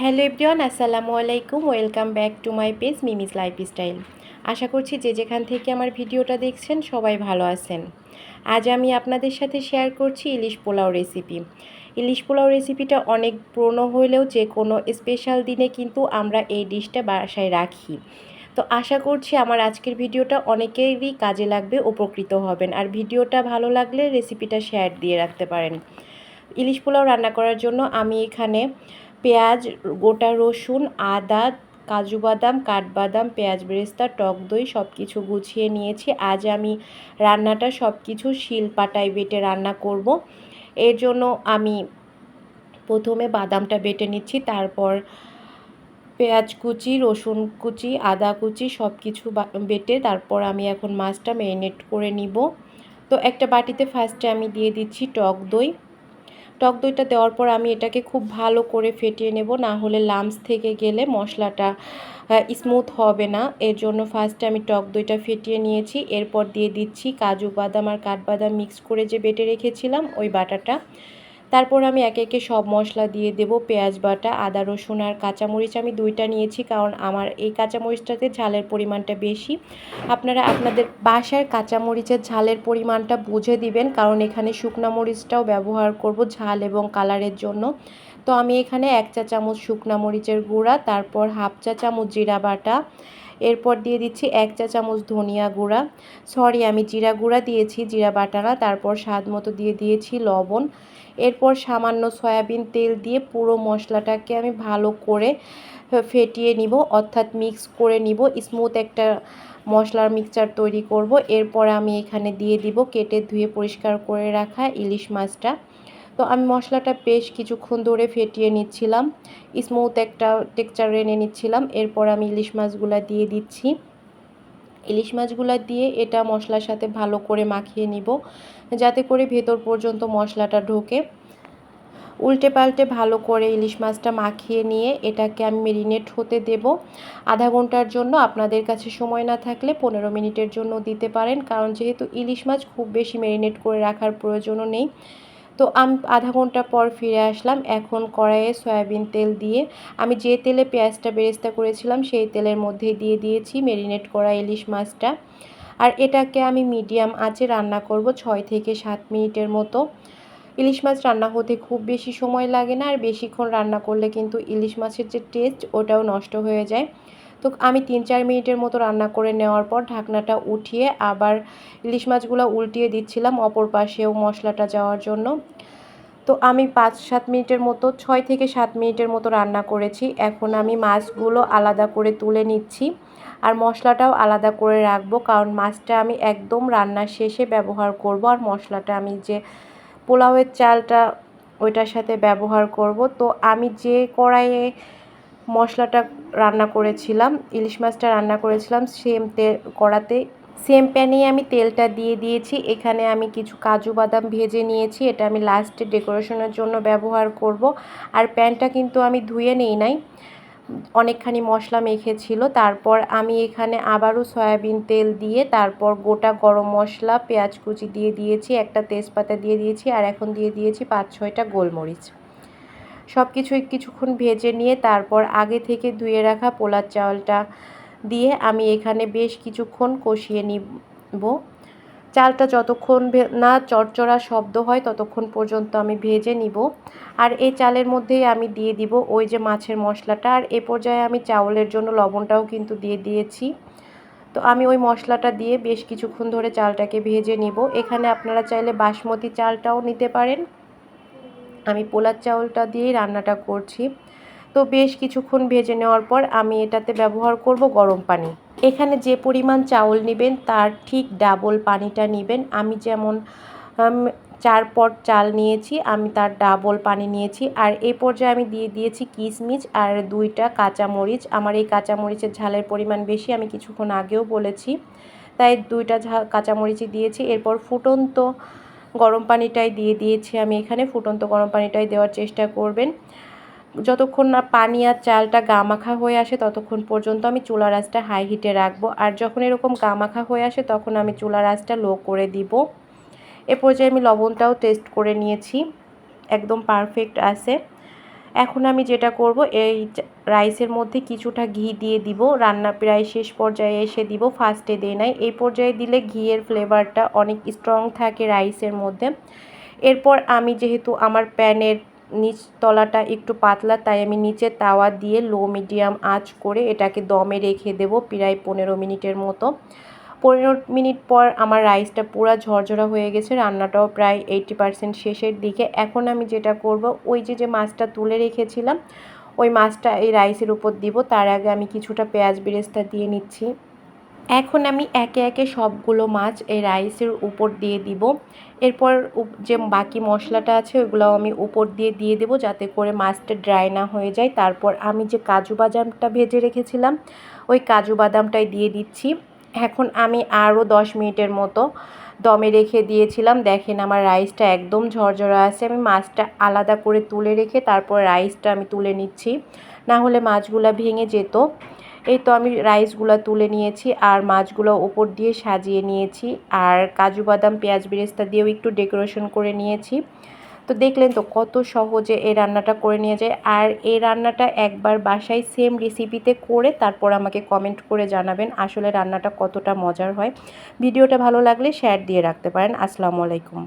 Hello everyone, আসসালামু আলাইকুম। Welcome back to my page Mimi's lifestyle. আশা করছি যে যেখান থেকে আমার ভিডিওটা দেখছেন সবাই ভালো আছেন। আজ আমি আপনাদের সাথে শেয়ার করছি ইলিশ পোলাও রেসিপি। ইলিশ পোলাও রেসিপিটা অনেক পুরনো হলেও যে কোনো স্পেশাল দিনে কিন্তু আমরা এই ডিশটা বাসায় রাখি। তো আশা করছি আমার আজকের ভিডিওটা অনেকেরই কাজে লাগবে, উপকৃত হবেন। আর ভিডিওটা ভালো লাগলে রেসিপিটা শেয়ার দিয়ে রাখতে পারেন। ইলিশ পোলাও রান্না করার জন্য আমি এখানে পেঁয়াজ, গোটা রসুন, আদা, কাজু বাদাম, কাঠবাদাম, পেঁয়াজ বেরেস্তা, টক দই সব কিছু গুছিয়ে নিয়েছি। আজ আমি রান্নাটা সব কিছু শিলপাটায় বেটে রান্না করব। এর জন্য আমি প্রথমে বাদামটা বেটে নিচ্ছি, তারপর পেঁয়াজ কুচি, রসুন কুচি, আদা কুচি সব কিছু বেটে তারপর আমি এখন মাছটা ম্যারিনেট করে নিব। তো একটা বাটিতে ফার্স্টে আমি দিয়ে দিচ্ছি টক দই। টক দইটা দেওয়ার পর আমি এটাকে খুব ভালো করে ফেটিয়ে নেব, না হলে লাম্পস থেকে গেলে মশলাটা স্মুথ হবে না। এর জন্য ফার্স্টে আমি টক দইটা ফেটিয়ে নিয়েছি। এরপর দিয়ে দিচ্ছি কাজু বাদাম আর কাঠবাদাম মিক্স করে যে বেটে রেখেছিলাম ওই বাটাটা। তারপর আমি একে একে সব মশলা দিয়ে দেব। পেঁয়াজ বাটা, আদা রসুন আর কাঁচামরিচ আমি দুইটা নিয়েছি, কারণ আমার এই কাঁচামরিচটাতে ঝালের পরিমাণটা বেশি। আপনারা আপনাদের বাসার কাঁচামরিচের ঝালের পরিমাণটা বুঝে দিবেন, কারণ এখানে শুকনা মরিচটাও ব্যবহার করব ঝাল এবং কালারের জন্য। তো আমি এখানে 1 চা চামচ শুকনা মরিচের গুঁড়া, তারপর হাফ চা চামচ জিরা বাটা, এরপর দিয়ে দিচ্ছি 1 চা চামচ ধনিয়া গুঁড়া, আমি জিরা গুঁড়া দিয়েছি, জিরা বাটা না। তারপর স্বাদ মতো দিয়ে দিয়েছি লবণ। এরপর সামান্য সয়াবিন তেল দিয়ে পুরো মশলাটাকে আমি ভালো করে ফেটিয়ে নিব, অর্থাৎ মিক্স করে নিব, স্মুথ একটা মশলার মিক্সচার তৈরি করব। এরপর আমি এখানে দিয়ে দিব কেটে ধুয়ে পরিষ্কার করে রাখা ইলিশ মাছটা। তো আমি মশলাটা বেশ কিছুক্ষণ ধরে ফেটিয়ে নিচ্ছিলাম, স্মুথ একটা টেক্সচার এনে নিচ্ছিলাম। এরপর আমি ইলিশ মাছগুলো দিয়ে দিচ্ছি। ইলিশ মাছগুলো দিয়ে এটা মশলার সাথে ভালো করে মাখিয়ে নিব, যাতে করে ভেতর পর্যন্ত মশলাটা ঢোকে। উল্টে পাল্টে ভালো করে ইলিশ মাছটা মাখিয়ে নিয়ে এটাকে আমি মেরিনেট হতে দেব আধা ঘন্টার জন্য। আপনাদের কাছে সময় না থাকলে 15 মিনিটের জন্য দিতে পারেন, কারণ যেহেতু ইলিশ মাছ খুব বেশি মেরিনেট করে রাখার প্রয়োজনও নেই। তো আমি আধা ঘন্টা পর ফিরে আসলাম। এখন কড়াইয়ে সয়াবিন তেল দিয়ে আমি যে তেলে পেঁয়াজটা বেরেস্তা করেছিলাম সেই তেলের মধ্যে দিয়ে দিয়েছি মেরিনেট করা ইলিশ মাছটা। আর এটাকে আমি মিডিয়াম আঁচে রান্না করব 6 থেকে 7 মিনিটের মতো। ইলিশ মাছ রান্না হতে খুব বেশি সময় লাগে না, আর বেশিক্ষণ রান্না করলে কিন্তু ইলিশ মাছের যে টেস্ট ওটাও নষ্ট হয়ে যায়। তো আমি 3-4 মিনিটের মতো রান্না করে নেওয়ার পর ঢাকনাটা উঠিয়ে আবার ইলিশ মাছগুলো উল্টিয়ে দিচ্ছিলাম অপর পাশেও মশলাটা যাওয়ার জন্য। তো আমি 5-7 মিনিটের মতো 6 থেকে 7 মিনিটের মতো রান্না করেছি। এখন আমি মাছগুলো আলাদা করে তুলে নিচ্ছি, আর মশলাটাও আলাদা করে রাখবো, কারণ মাছটা আমি একদম রান্নার শেষে ব্যবহার করব। আর মশলাটা আমি যে পোলাওয়ের চালটা ওইটার সাথে ব্যবহার করব। তো আমি যে কড়াইয়ে মশলাটা রান্না করেছিলাম, ইলিশ মাছটা রান্না করেছিলাম, সেম প্যানেই আমি তেলটা দিয়ে দিয়েছি। এখানে আমি কিছু কাজু বাদাম ভেজে নিয়েছি, এটা আমি লাস্টে ডেকোরেশনের জন্য ব্যবহার করব। আর প্যানটা কিন্তু আমি ধুয়ে নেই নাই, অনেকখানি মশলা মেখেছিল। তারপর আমি এখানে আবারও সয়াবিন তেল দিয়ে তারপর গোটা গরম মশলা, পেঁয়াজ কুচি দিয়ে দিয়েছি, একটা তেজপাতা দিয়ে দিয়েছি, আর এখন দিয়ে দিয়েছি 5-6টা গোলমরিচ। সব কিছুক্ষণ ভেজে নিয়ে তারপর আগে থেকে ধুয়ে রাখা পোলার চালটা দিয়ে আমি এখানে বেশ কিছুক্ষণ কষিয়ে নিব। চালটা যতক্ষণ না চড়চড়া শব্দ হয় ততক্ষণ পর্যন্ত আমি ভেজে নিব। আর এই চালের মধ্যেই আমি দিয়ে দিব ওই যে মাছের মশলাটা। আর এ পর্যায়ে আমি চাউলের জন্য লবণটাও কিন্তু দিয়ে দিয়েছি। তো আমি ওই মশলাটা দিয়ে বেশ কিছুক্ষণ ধরে চালটাকে ভেজে নিব। এখানে আপনারা চাইলে বাসমতি চালটাও নিতে পারেন, আমি পোলার চাউলটা দিয়েই রান্নাটা করছি। তো বেশ কিছুক্ষণ ভেজে নেওয়ার পর আমি এটাতে ব্যবহার করব গরম পানি। এখানে যে পরিমাণ চাউল নেবেন তার ঠিক ডাবল পানিটা নেবেন। আমি যেমন 4 পট চাল নিয়েছি, আমি তার ডাবল পানি নিয়েছি। আর এই পর্যায়ে আমি দিয়ে দিয়েছি কিশমিশ আর 2টা কাঁচামরিচ। আমার এই কাঁচামরিচের ঝালের পরিমাণ বেশি, আমি কিছুক্ষণ আগেও বলেছি, তাই 2টা কাঁচামরিচই দিয়েছি। এরপর ফুটন্ত গরম পানিটাই দিয়ে দিয়েছি আমি এখানে। ফুটন্ত গরম পানিটাই দেওয়ার চেষ্টা করবেন। যতক্ষণ না পানি আর চালটা গামাখা হয়ে আসে ততক্ষণ পর্যন্ত আমি চুলার আঁচটা হাই হিটে রাখবো। আর যখন এরকম গামাখা হয়ে আসে তখন আমি চুলার আঁচটা লো করে দিব। এ পর্যায়ে আমি লবণটাও টেস্ট করে নিয়েছি, একদম পারফেক্ট আছে। এখন আমি যেটা করব, এই রাইসের মধ্যে কিছুটা ঘি দিয়ে দিব। রান্না প্রায় শেষ পর্যায়ে এসে দিব, ফার্স্টে দিই নাই। এই পর্যায়ে দিলে ঘিয়ের ফ্লেভারটা অনেক স্ট্রং থাকে রাইসের মধ্যে। এরপর আমি যেহেতু আমার প্যানের নিচ তলাটা একটু পাতলা, তাই আমি নিচে তাওয়া দিয়ে লো মিডিয়াম আঁচ করে এটাকে দমে রেখে দেব প্রায় 15 মিনিটের মতো। 15 মিনিট পর আমার রাইসটা পুরো ঝরঝরা হয়ে গেছে, রান্নাটাও প্রায় 80% শেষের দিকে। এখন আমি যেটা করব, ওই যে মাছটা তুলে রেখেছিলাম, ওই মাছটা এই রাইসের উপর দিব। তার আগে আমি কিছুটা পেঁয়াজ বেরেস্তা দিয়ে নিচ্ছি। এখন আমি একে একে সবগুলো মাছ এই রাইসের উপর দিয়ে দিব। এরপর যে বাকি মশলাটা আছে ওগুলোও আমি উপর দিয়ে দেবো, যাতে করে মাছটা ড্রাই না হয়ে যায়। তারপর আমি যে কাজু বাদামটা ভেজে রেখেছিলাম, ওই কাজু বাদামটাই দিয়ে দিচ্ছি। এখন আমি আরও 10 মিনিটের মতো দমে রেখে দিয়েছিলাম। দেখেন আমার রাইসটা একদম ঝরঝরা আছে। আমি মাছটা আলাদা করে তুলে রেখে তারপর রাইসটা আমি তুলে নিচ্ছি, না হলে মাছগুলো ভেঙে যেত। এই তো আমি রাইসগুলো তুলে নিয়েছি আর মাছগুলো ওপর দিয়ে সাজিয়ে নিয়েছি, আর কাজু বাদাম পেঁয়াজ বেরেস্তা দিয়েও একটু ডেকোরেশন করে নিয়েছি। তো দেখলেন তো কত সহজে এই রান্নাটা করে নিয়ে যায়। আর এই রান্নাটা একবার বাসায় সেম রেসিপিতে করে তারপর আমাকে কমেন্ট করে জানাবেন আসলে রান্নাটা কতটা মজার হয়। ভিডিওটা ভালো লাগলে শেয়ার দিয়ে রাখতে পারেন। আসসালামু আলাইকুম।